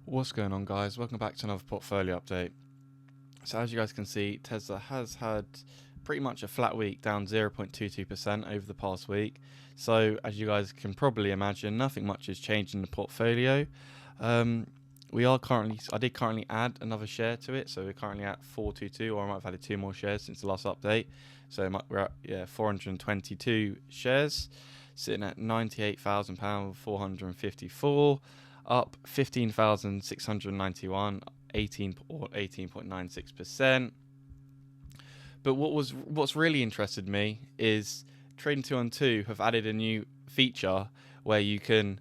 What's going on, guys? Welcome back to another portfolio update. So as you guys can see, Tesla has had pretty much a flat week, down 0.22% over the past week. So as you guys can probably imagine, nothing much has changed in the portfolio. I did currently add another share to it, so we're currently at 422, or I might have added 2 more shares since the last update. So we're at 422 shares, sitting at £98,000, 454. Up 15,691, 18.96%. But what's really interested me is Trading 212 have added a new feature where you can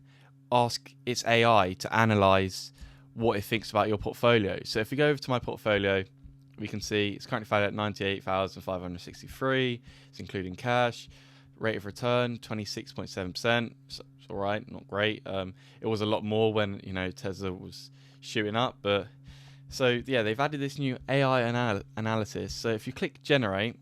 ask its AI to analyze what it thinks about your portfolio. So if we go over to my portfolio, we can see it's currently valued at 98,563. It's including cash. Rate of return 26.7%. So it's all right, not great. It was a lot more when Tesla was shooting up, but so yeah, they've added this new AI analysis. So if you click generate,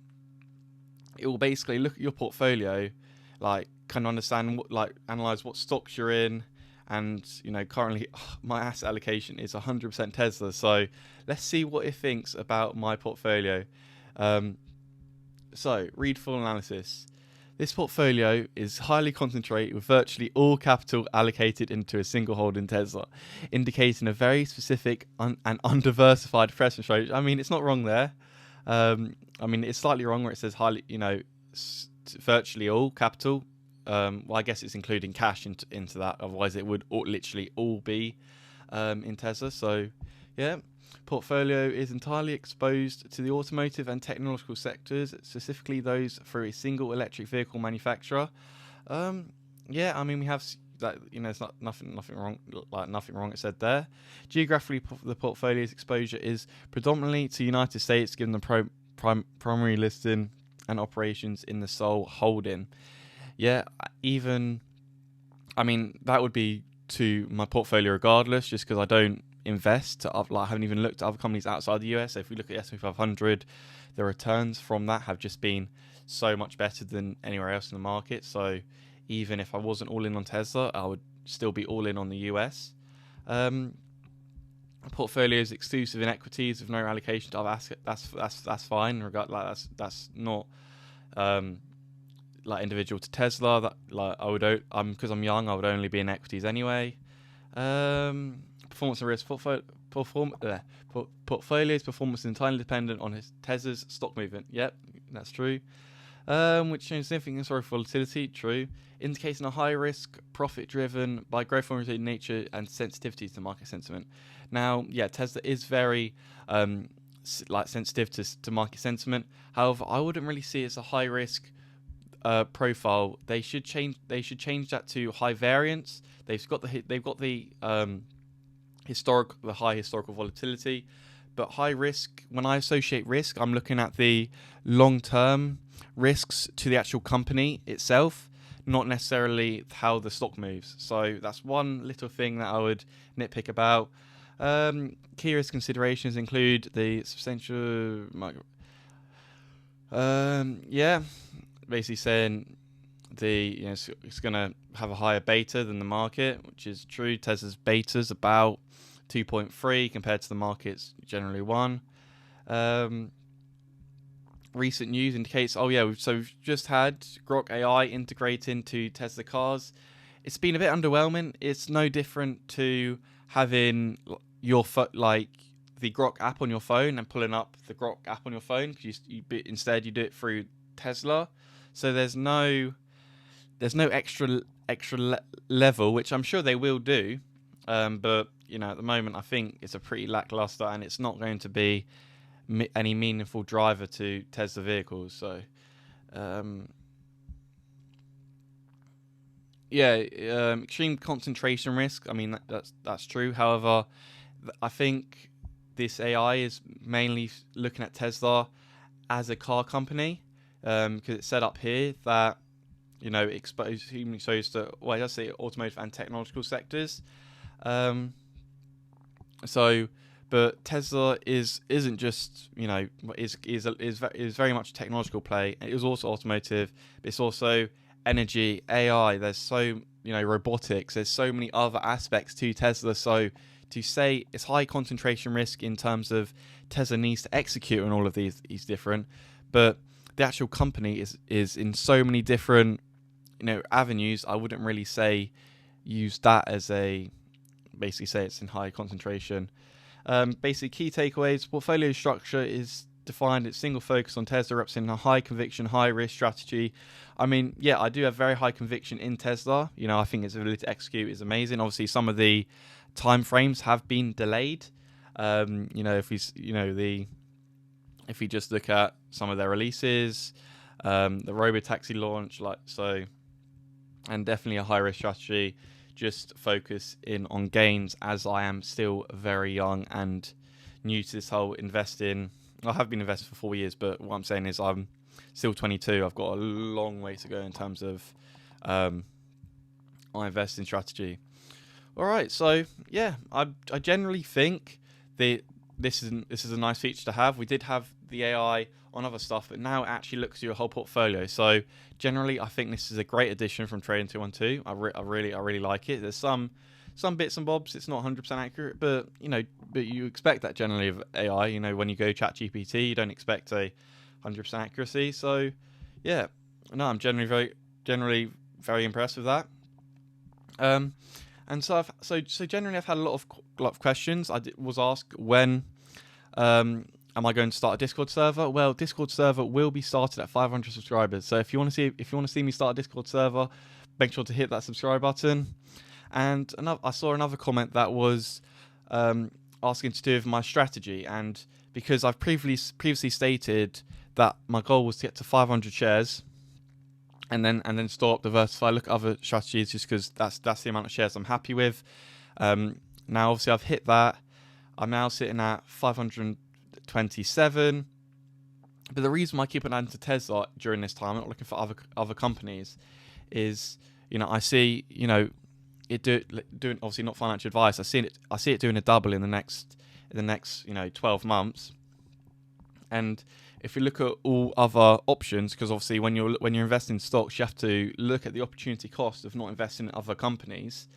it will basically look at your portfolio, like kind of understand analyze what stocks you're in, and currently my asset allocation is 100% Tesla. So let's see what it thinks about my portfolio. So read full analysis. This portfolio is highly concentrated with virtually all capital allocated into a single holding Tesla, indicating a very specific and undiversified preference range. I mean, it's not wrong there. It's slightly wrong where it says highly, virtually all capital. Well, I guess it's including cash into that. Otherwise, it would literally all be in Tesla. So, yeah. Portfolio is entirely exposed to the automotive and technological sectors, specifically those through a single electric vehicle manufacturer. We have that. It's not nothing wrong. Nothing wrong. It said there. Geographically, the portfolio's exposure is predominantly to United States, given the primary listing and operations in the sole holding. Yeah, that would be to my portfolio regardless, just because I don't invest. I haven't even looked at other companies outside the US. So if we look at the S&P 500, the returns from that have just been so much better than anywhere else in the market. So even if I wasn't all in on Tesla, I would still be all in on the US. Portfolio is exclusive in equities with no allocation to other assets. That's fine. That's not individual to Tesla. Because I'm young, I would only be in equities anyway. Performance and risk. Portfolio's performance is entirely dependent on Tesla's stock movement. Yep, that's true. Which shows significant historical volatility. True. Indicating a high risk, profit driven by growth oriented nature and sensitivities to market sentiment. Now, yeah, Tesla is very sensitive to market sentiment. However, I wouldn't really see it as a high risk profile. They should change that to high variance. They've got the high historical volatility, but high risk. When I associate risk, I'm looking at the long-term risks to the actual company itself, not necessarily how the stock moves. So that's one little thing that I would nitpick about. Key risk considerations include the substantial basically saying it's going to have a higher beta than the market, which is true. Tesla's beta is about 2.3 compared to the market's generally 1. Recent news indicates, we've just had Grok AI integrate into Tesla cars. It's been a bit underwhelming. It's no different to having your the Grok app on your phone and pulling up the Grok app on your phone, because instead you do it through Tesla. So there's no extra level, which I'm sure they will do, but at the moment I think it's a pretty lackluster, and it's not going to be any meaningful driver to Tesla vehicles. So extreme concentration risk. I mean, that's true. However, I think this AI is mainly looking at Tesla as a car company, because it's set up here that exposed to automotive and technological sectors. But Tesla isn't just is very much a technological play. It was also automotive, but it's also energy, AI. There's robotics. There's so many other aspects to Tesla. So to say it's high concentration risk in terms of Tesla needs to execute on all of these different, but the actual company is in so many different avenues. I wouldn't really say use that as a basically say it's in high concentration. Basically, key takeaways: portfolio structure is defined. It's single focus on Tesla, representing a high conviction, high risk strategy. I mean, yeah, I do have very high conviction in Tesla. I think its ability to execute is amazing. Obviously, some of the time frames have been delayed. If we just look at some of their releases, the robotaxi launch, and definitely a high risk strategy. Just focus in on gains, as I am still very young and new to this whole investing. I have been investing for 4 years, but what I'm saying is I'm still 22. I've got a long way to go in terms of my investing strategy. All right, so yeah, I generally think that this is a nice feature to have. We did have the AI on other stuff, but now it actually looks at your whole portfolio. So generally, I think this is a great addition from Trading 212. I really like it. There's some bits and bobs. It's not 100% accurate, but you expect that generally of AI. When you go chat GPT, you don't expect a 100% accuracy. So yeah, no, I'm generally very impressed with that. And so generally I've had a lot of questions. I was asked when am I going to start a Discord server? Well, Discord server will be started at 500 subscribers. So if you want to see me start a Discord server, make sure to hit that subscribe button. And I saw another comment that was asking to do with my strategy, and because I've previously stated that my goal was to get to 500 shares, and then stop, diversify, look at other strategies, just because that's the amount of shares I'm happy with. Now obviously I've hit that. I'm now sitting at 527. But the reason why I keep an eye on Tesla during this time, I'm not looking for other companies, is I see it doing, obviously not financial advice. I see it doing a double in the next 12 months. And if we look at all other options, because obviously when you're investing in stocks, you have to look at the opportunity cost of not investing in other companies.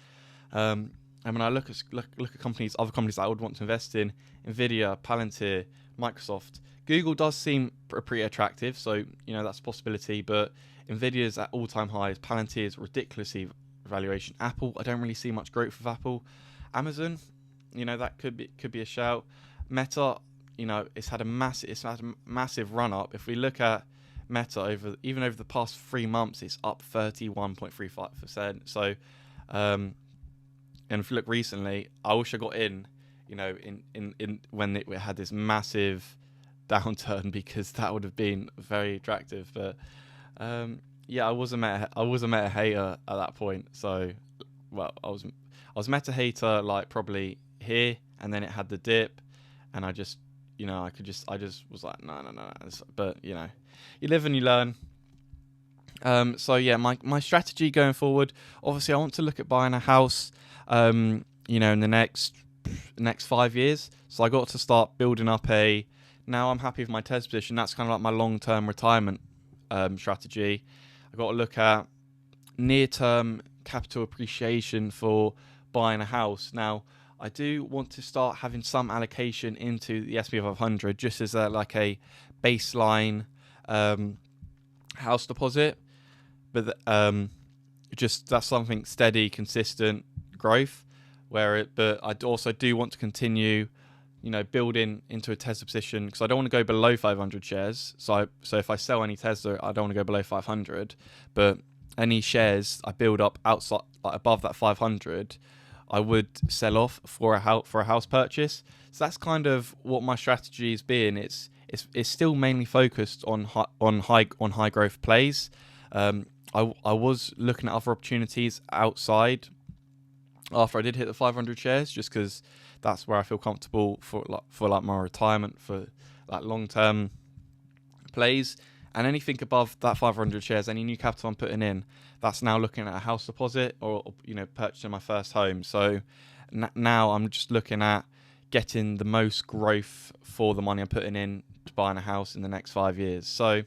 And when I look at other companies that I would want to invest in, Nvidia, Palantir, Microsoft, Google does seem pretty attractive, so that's a possibility. But Nvidia's at all-time highs, Palantir's ridiculously valuation. Apple, I don't really see much growth with Apple. Amazon, that could be a shout. Meta, it's had a massive run up. If we look at Meta over the past 3 months, it's up 31.35%. So, and if you look recently, I wish I got in when it had this massive downturn, because that would have been very attractive. But yeah, I was a Meta hater at that point. So, well, I was Meta hater like probably here, and then it had the dip, and I just was like, no. But you live and you learn. So yeah, my strategy going forward, obviously I want to look at buying a house, in the next 5 years. So I got to start building up now I'm happy with my Tesla position. That's kind of like my long-term retirement strategy. I got to look at near-term capital appreciation for buying a house. Now, I do want to start having some allocation into the S&P 500, just as a baseline house deposit. But just that's something steady, consistent growth. But I also do want to continue, building into a Tesla position, because I don't want to go below 500 shares. So if I sell any Tesla, I don't want to go below 500. But any shares I build up outside, above that 500, I would sell off for a house purchase. So that's kind of what my strategy has been. It's still mainly focused on high growth plays. I was looking at other opportunities outside after I did hit the 500 shares, just because that's where I feel comfortable for my retirement, for long term plays. And anything above that 500 shares, any new capital I'm putting in, that's now looking at a house deposit or purchasing my first home. So now I'm just looking at getting the most growth for the money I'm putting in to buying a house in the next 5 years. So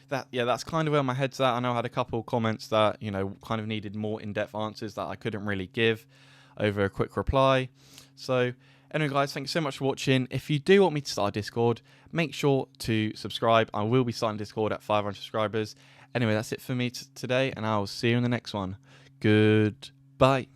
that's kind of where my head's at. I know I had a couple of comments that kind of needed more in-depth answers that I couldn't really give over a quick reply. So anyway, guys, thank you so much for watching. If you do want me to start a Discord, make sure to subscribe. I will be starting Discord at 500 subscribers. Anyway, that's it for me today, and I'll see you in the next one. Goodbye.